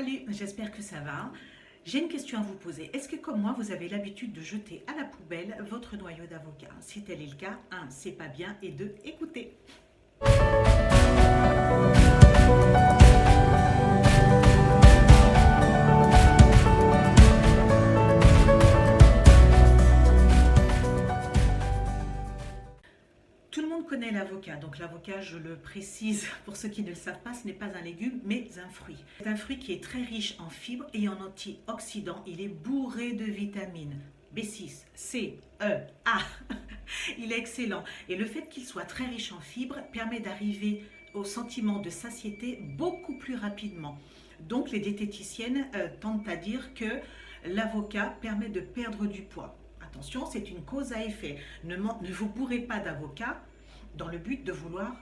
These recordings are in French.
Salut, j'espère que ça va. J'ai une question à vous poser. Est-ce que comme moi, vous avez l'habitude de jeter à la poubelle votre noyau d'avocat? Si tel est le cas, 1, c'est pas bien et 2, écoutez. Tout le monde connaît l'avocat, donc l'avocat, je le précise pour ceux qui ne le savent pas, ce n'est pas un légume, mais un fruit. C'est un fruit qui est très riche en fibres et en antioxydants. Il est bourré de vitamines B6, C, E, A. Il est excellent. Et le fait qu'il soit très riche en fibres permet d'arriver au sentiment de satiété beaucoup plus rapidement. Donc les diététiciennes tentent à dire que l'avocat permet de perdre du poids. Attention, c'est une cause à effet. Ne vous bourrez pas d'avocat dans le but de vouloir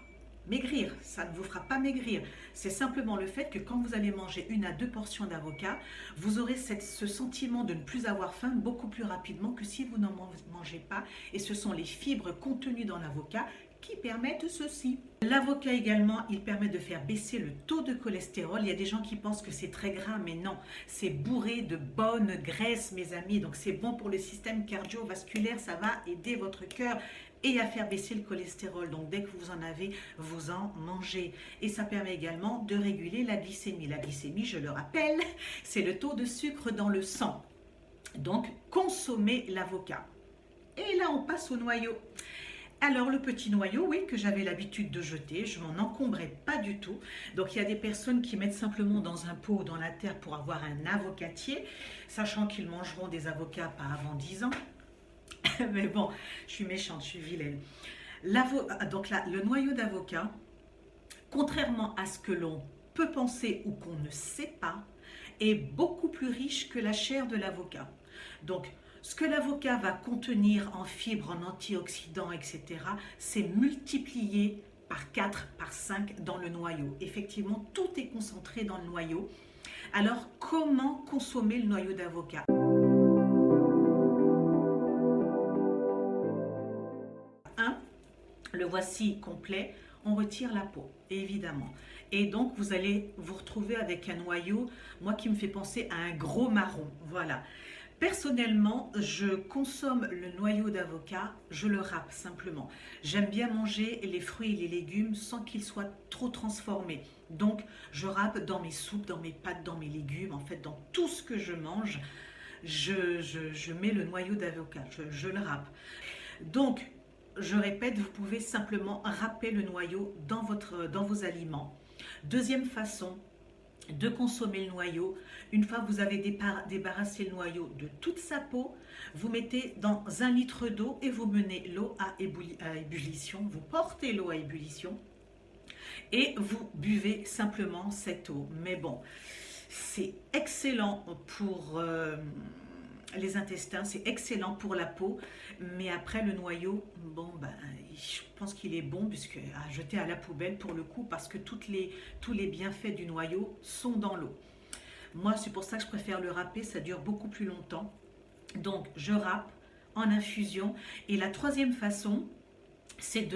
maigrir. Ça ne vous fera pas maigrir. C'est simplement le fait que quand vous allez manger 1 à 2 portions d'avocat, vous aurez ce sentiment de ne plus avoir faim beaucoup plus rapidement que si vous n'en mangez pas. Et ce sont les fibres contenues dans l'avocat qui permettent ceci. L'avocat également, il permet de faire baisser le taux de cholestérol. Il y a des gens qui pensent que c'est très gras, mais non, c'est bourré de bonne graisse, mes amis. Donc c'est bon pour le système cardiovasculaire, ça va aider votre cœur et à faire baisser le cholestérol. Donc dès que vous en avez, vous en mangez. Et ça permet également de réguler la glycémie. La glycémie, je le rappelle, c'est le taux de sucre dans le sang. Donc consommez l'avocat. Et là, on passe au noyau. Alors le petit noyau, oui, que j'avais l'habitude de jeter, je m'en encombrais pas du tout. Donc il y a des personnes qui mettent simplement dans un pot ou dans la terre pour avoir un avocatier, sachant qu'ils mangeront des avocats pas avant 10 ans. Mais bon, je suis méchante, je suis vilaine. Donc là, le noyau d'avocat, contrairement à ce que l'on peut penser ou qu'on ne sait pas, est beaucoup plus riche que la chair de l'avocat. Donc, ce que l'avocat va contenir en fibres, en antioxydants, etc., c'est multiplié par 4, par 5 dans le noyau. Effectivement, tout est concentré dans le noyau. Alors, comment consommer le noyau d'avocat? Le voici complet, on retire la peau, évidemment. Et donc, vous allez vous retrouver avec un noyau, moi qui me fait penser à un gros marron, voilà. Personnellement, je consomme le noyau d'avocat, je le râpe simplement. J'aime bien manger les fruits et les légumes sans qu'ils soient trop transformés. Donc, je râpe dans mes soupes, dans mes pâtes, dans mes légumes, en fait, dans tout ce que je mange, je mets le noyau d'avocat, je le râpe. Donc, je répète, vous pouvez simplement râper le noyau dans vos aliments. Deuxième façon de consommer le noyau, une fois que vous avez débarrassé le noyau de toute sa peau, vous mettez dans 1 litre d'eau et vous menez l'eau à ébullition, vous portez l'eau à ébullition et vous buvez simplement cette eau. Mais bon, c'est excellent pour les intestins, c'est excellent pour la peau, mais après le noyau, bon ben, je pense qu'il est bon puisque à jeter à la poubelle pour le coup, parce que tous les bienfaits du noyau sont dans l'eau. Moi, c'est pour ça que je préfère le râper, ça dure beaucoup plus longtemps. Donc, je râpe en infusion. Et la troisième façon, c'est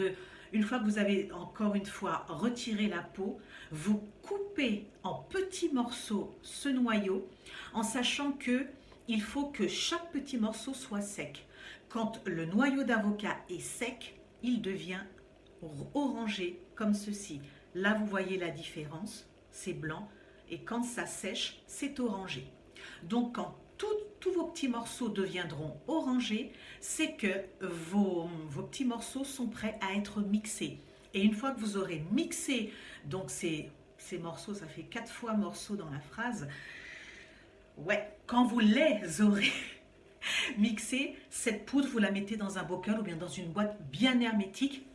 une fois que vous avez encore une fois retiré la peau, vous coupez en petits morceaux ce noyau en sachant que il faut que chaque petit morceau soit sec. Quand le noyau d'avocat est sec, il devient orangé comme ceci. Là, vous voyez la différence, c'est blanc. Et quand ça sèche, c'est orangé. Donc, quand tous vos petits morceaux deviendront orangés, c'est que vos petits morceaux sont prêts à être mixés. Et une fois que vous aurez mixé, donc ces morceaux, ça fait 4 fois morceaux dans la phrase. Ouais, quand vous les aurez mixés, cette poudre, vous la mettez dans un bocal ou bien dans une boîte bien hermétique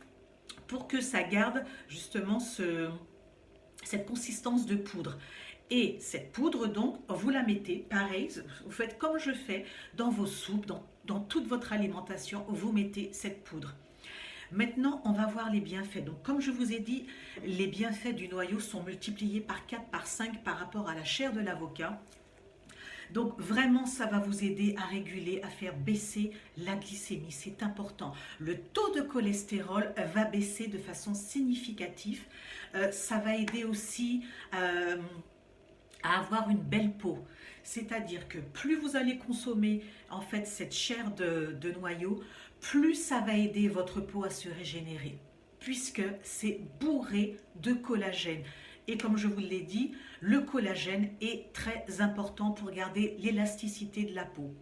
pour que ça garde justement cette consistance de poudre. Et cette poudre, donc, vous la mettez, pareil, vous faites comme je fais, dans vos soupes, dans toute votre alimentation, vous mettez cette poudre. Maintenant, on va voir les bienfaits. Donc, comme je vous ai dit, les bienfaits du noyau sont multipliés par 4, par 5 par rapport à la chair de l'avocat. Donc vraiment, ça va vous aider à réguler, à faire baisser la glycémie. C'est important. Le taux de cholestérol va baisser de façon significative. Ça va aider aussi à avoir une belle peau. C'est-à-dire que plus vous allez consommer en fait cette chair de noyau, plus ça va aider votre peau à se régénérer, puisque c'est bourré de collagène. Et comme je vous l'ai dit, le collagène est très important pour garder l'élasticité de la peau.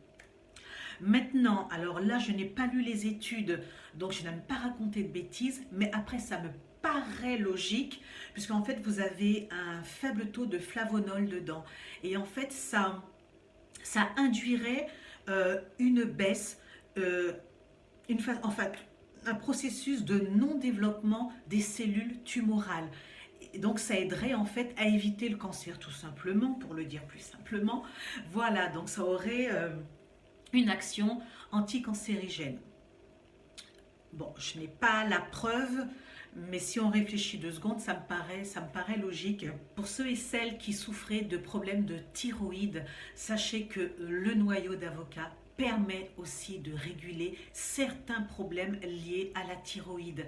Maintenant, alors là, je n'ai pas lu les études, donc je n'aime pas raconter de bêtises, mais après, ça me paraît logique, puisqu'en fait, vous avez un faible taux de flavonol dedans. Et en fait, ça induirait une baisse, en fait, un processus de non-développement des cellules tumorales. Et donc ça aiderait en fait à éviter le cancer tout simplement, pour le dire plus simplement. Voilà, donc ça aurait une action anticancérigène. Bon, je n'ai pas la preuve, mais si on réfléchit 2 secondes, ça me paraît logique. Pour ceux et celles qui souffraient de problèmes de thyroïde, sachez que le noyau d'avocat permet aussi de réguler certains problèmes liés à la thyroïde.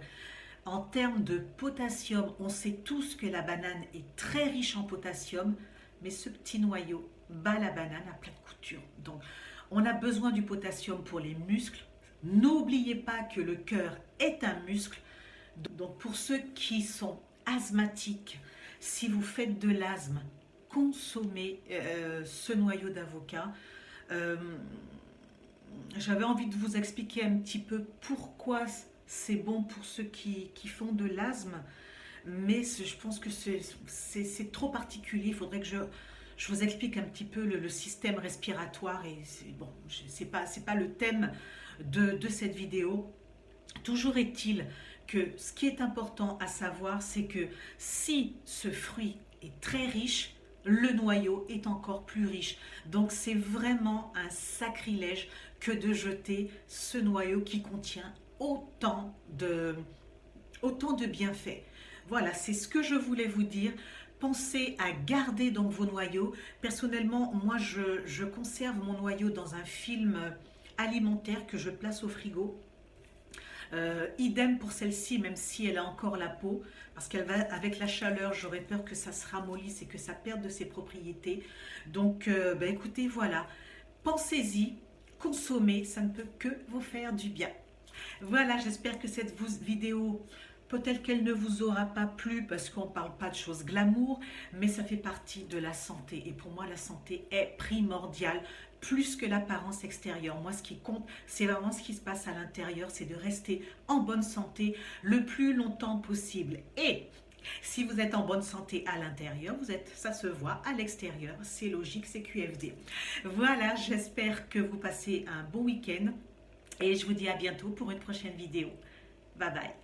En termes de potassium, on sait tous que la banane est très riche en potassium, mais ce petit noyau bat la banane à plat de couture. Donc, on a besoin du potassium pour les muscles. N'oubliez pas que le cœur est un muscle. Donc, pour ceux qui sont asthmatiques, si vous faites de l'asthme, consommez ce noyau d'avocat. J'avais envie de vous expliquer un petit peu pourquoi c'est bon pour ceux qui font de l'asthme, mais je pense que c'est trop particulier. Il faudrait que je vous explique un petit peu le système respiratoire, et bon, c'est pas le thème de cette vidéo. Toujours est-il que ce qui est important à savoir, c'est que si ce fruit est très riche, le noyau est encore plus riche. Donc c'est vraiment un sacrilège que de jeter ce noyau qui contient autant de bienfaits. Voilà, c'est ce que je voulais vous dire. Pensez à garder donc vos noyaux. Personnellement, moi je conserve mon noyau dans un film alimentaire que je place au frigo. Idem pour celle-ci, même si elle a encore la peau, parce qu'elle va avec la chaleur, j'aurais peur que ça se ramollisse et que ça perde de ses propriétés. Donc écoutez, voilà, pensez-y, consommez, ça ne peut que vous faire du bien. Voilà, j'espère que cette vidéo, peut-être qu'elle ne vous aura pas plu parce qu'on ne parle pas de choses glamour, mais ça fait partie de la santé. Et pour moi, la santé est primordiale, plus que l'apparence extérieure. Moi, ce qui compte, c'est vraiment ce qui se passe à l'intérieur, c'est de rester en bonne santé le plus longtemps possible. Et si vous êtes en bonne santé à l'intérieur, ça se voit à l'extérieur. C'est logique, c'est QFD. Voilà, j'espère que vous passez un bon week-end. Et je vous dis à bientôt pour une prochaine vidéo. Bye bye.